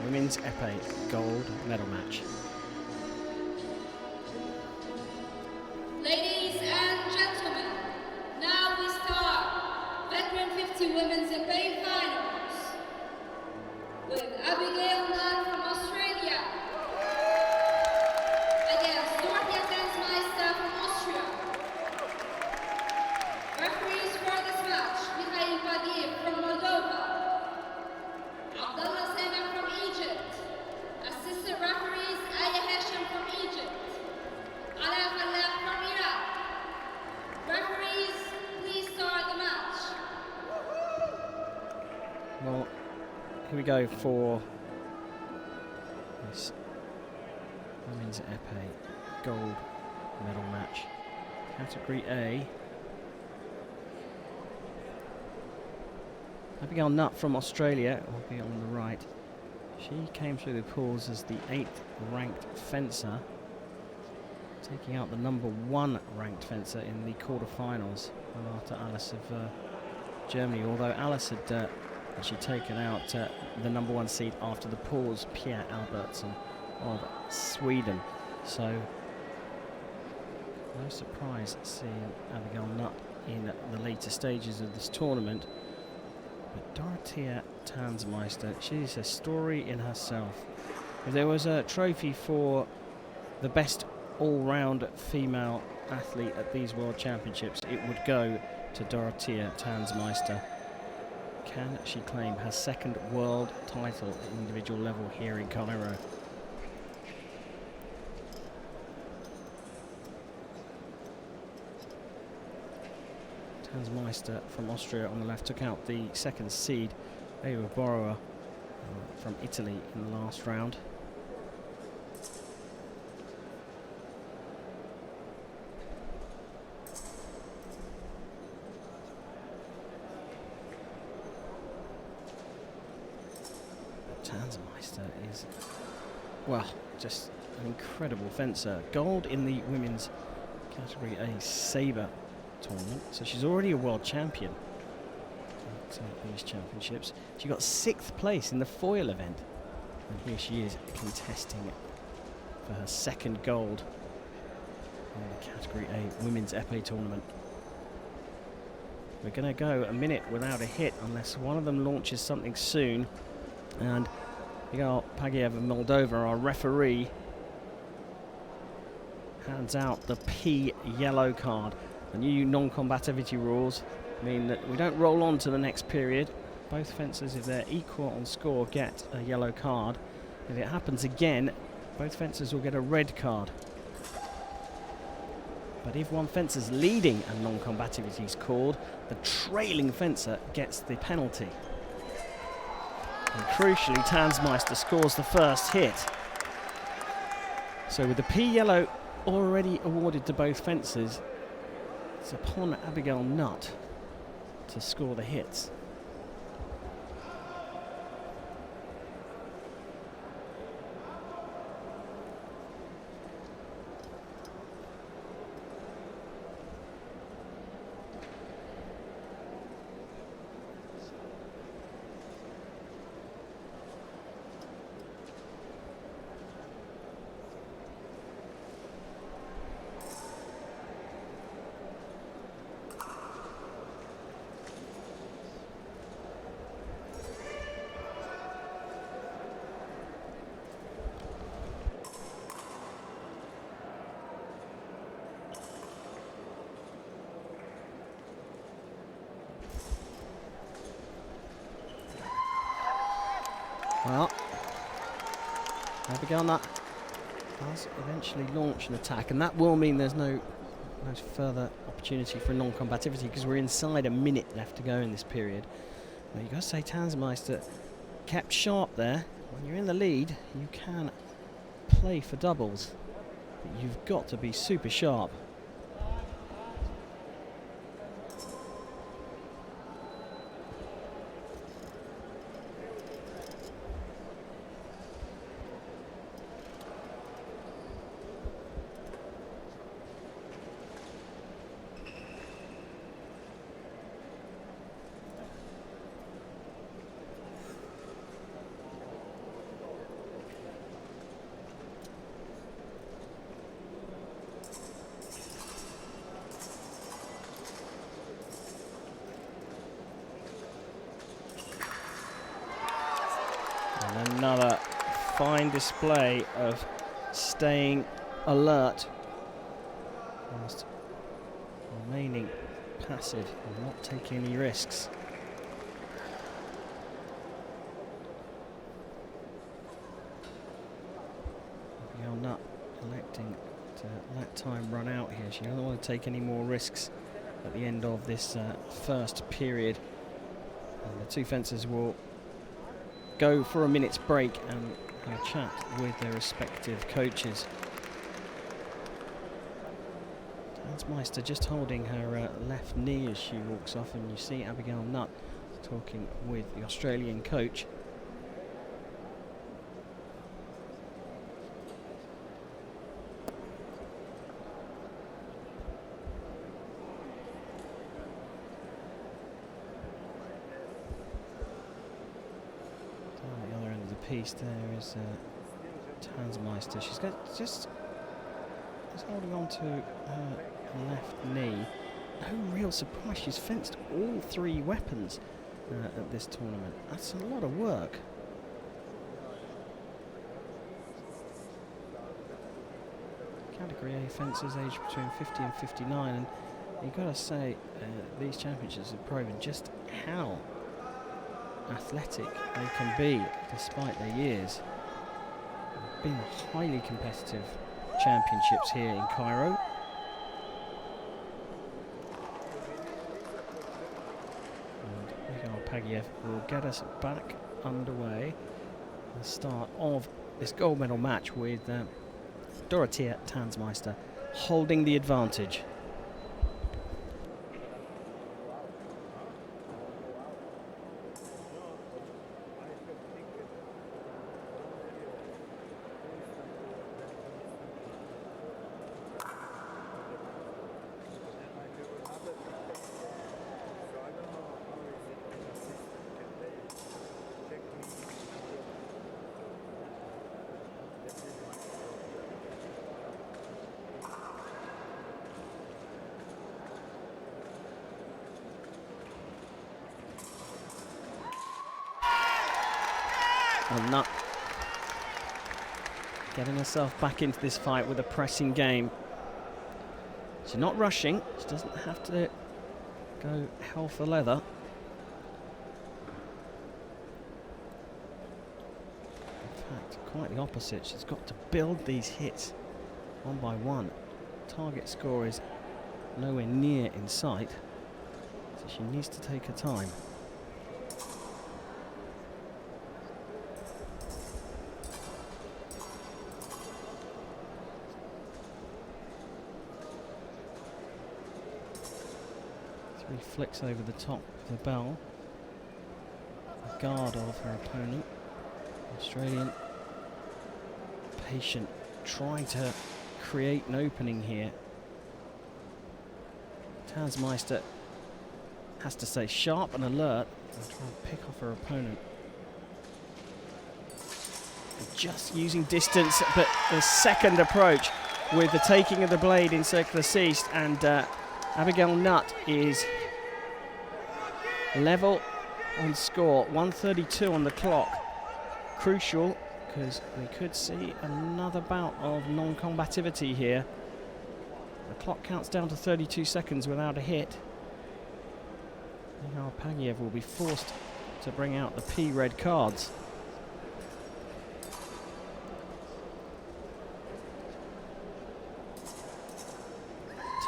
women's épée gold medal match. Ladies and gentlemen, now we start veteran 50 women's épée finals with Abigail Nunn from Australia against Dorothea Tans Meister from Austria. Referees for this match: Mikhail Bagiev from Moldova, Abdullah Sena from Egypt, assistant referees Aya Hashim from Egypt, Ala Khalaf from Iraq. Referees, please start the match. Well, here we go for this women's épée gold medal match. Category A. Abigail Nutt from Australia will be on the right. She came through the pools as the 8th ranked fencer, taking out the number 1 ranked fencer in the quarterfinals, after Alice of Germany. Although Alice had actually taken out the number 1 seed after the pools, Pierre Albertsson of Sweden. So no surprise seeing Abigail Nutt in the later stages of this tournament. But Dorothea Tans Meister, she's a story in herself. If there was a trophy for the best all-round female athlete at these World Championships, it would go to Dorothea Tans Meister. Can she claim her 2nd world title at individual level here in Cairo? Tans Meister from Austria on the left took out the 2nd seed, Eva Borrower from Italy in the last round. Tans Meister is, well, just an incredible fencer. Gold in the women's category A sabre tournament, so she's already a world champion at these championships. She got 6th place in the foil event, and here she is contesting for her 2nd gold in the category A women's épée tournament. We're going to go a minute without a hit unless one of them launches something soon, and Mikhail Bagiev of Moldova, our referee, hands out the P yellow card. The new non-combativity rules mean that we don't roll on to the next period. Both fencers, if they're equal on score, get a yellow card. If it happens again, both fencers will get a red card. But if one fencer's leading and non-combativity is called, the trailing fencer gets the penalty. And crucially, Tans Meister scores the first hit. So with the P yellow already awarded to both fencers, it's upon Abigail Nutt to score the hits. Well, Abigail Nutt does eventually launch an attack, and that will mean there's no further opportunity for non-combativity because we're inside a minute left to go in this period. Now, you've got to say Tans Meister kept sharp there. When you're in the lead, you can play for doubles, but you've got to be super sharp. And another fine display of staying alert whilst remaining passive and not taking any risks. NUTT electing to let time run out here. She doesn't want to take any more risks at the end of this first period. And the two fencers will go for a minute's break and have a chat with their respective coaches. Tans Meister just holding her left knee as she walks off, and you see Abigail Nutt talking with the Australian coach. Down at the other end of the piece there is Tans Meister. She's got just holding on to her left knee. No real surprise, she's fenced all three weapons at this tournament. That's a lot of work. Category A fencers aged between 50 and 59, and you've got to say these championships have proven just how athletic they can be despite their years. They've been highly competitive championships here in Cairo. And Mikhail Pagiev will get us back underway. The start of this gold medal match with Dorothea Tans Meister holding the advantage. Well, NUTT getting herself back into this fight with a pressing game. She's not rushing. She doesn't have to go hell for leather. In fact, quite the opposite. She's got to build these hits one by one. Target score is nowhere near in sight, so she needs to take her time. Flicks over the top of the bell. The guard of her opponent. Australian patient, trying to create an opening here. Tans Meister has to stay sharp and alert and try and pick off her opponent. And just using distance, but the second approach with the taking of the blade in circular ceased, and Abigail Nutt is level on score, 1:32 on the clock. Crucial, because we could see another bout of non-combativity here. The clock counts down to 32 seconds without a hit. Mikhail Pagiev will be forced to bring out the P-red cards.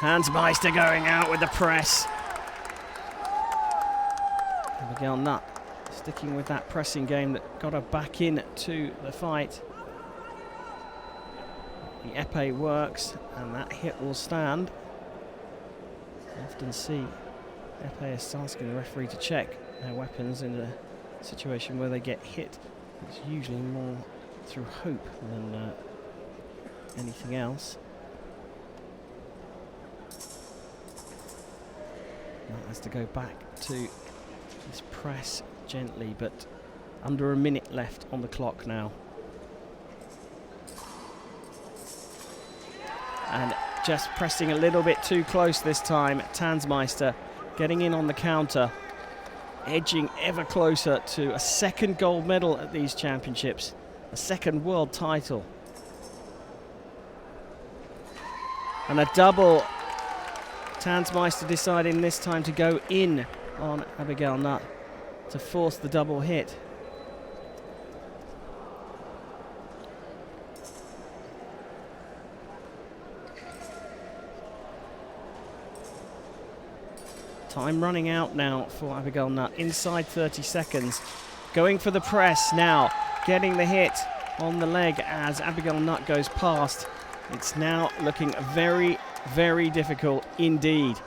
Tans Meister going out with the press. Abigail Nutt sticking with that pressing game that got her back into the fight. The épée works, and that hit will stand. I often see épéists asking the referee to check their weapons in a situation where they get hit. It's usually more through hope than anything else. Nutt has to go back to this press gently, but under a minute left on the clock now. And just pressing a little bit too close this time. Tans Meister getting in on the counter. edging ever closer to a second gold medal at these championships, a second world title. And a double. Tans Meister deciding this time to go in on Abigail Nutt to force the double hit. Time running out now for Abigail Nutt, inside 30 seconds. Going for the press now, getting the hit on the leg as Abigail Nutt goes past. It's now looking very, very difficult indeed.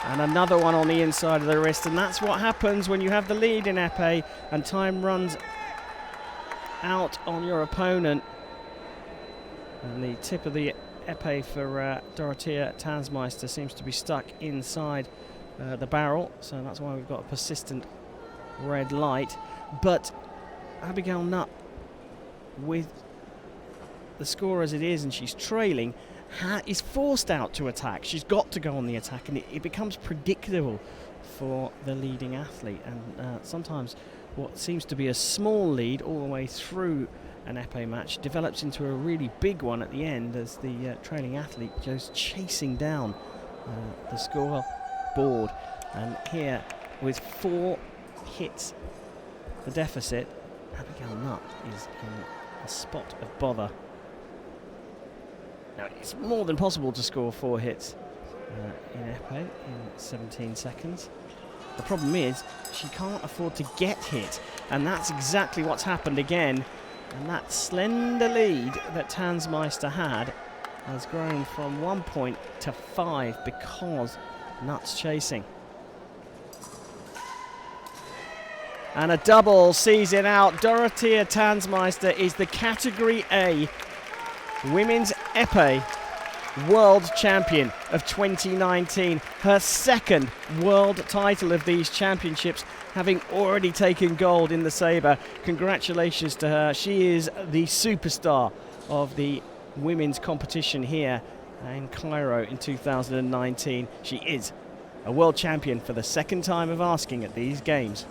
And another one on the inside of the wrist, and that's what happens when you have the lead in épée and time runs out on your opponent. And the tip of the épée for Dorothea Tans Meister seems to be stuck inside the barrel, so that's why we've got a persistent red light. But Abigail Nutt, with the score as it is and she's trailing, is forced out to attack. She's got to go on the attack, and it becomes predictable for the leading athlete. And sometimes what seems to be a small lead all the way through an épée match develops into a really big one at the end as the trailing athlete goes chasing down the score board. And here, with 4 hits the deficit, Abigail Nutt is in a spot of bother. Now, it's more than possible to score 4 hits in épée in 17 seconds. The problem is she can't afford to get hit, and that's exactly what's happened again. And that slender lead that Tans Meister had has grown from 1 point to 5 because Nutt's chasing. And a double sees it out. Dorothea Tans Meister is the Category A Women's Épée World Champion of 2019. Her second world title of these championships, having already taken gold in the sabre. Congratulations to her. She is the superstar of the women's competition here in Cairo in 2019. She is a world champion for the second time of asking at these games.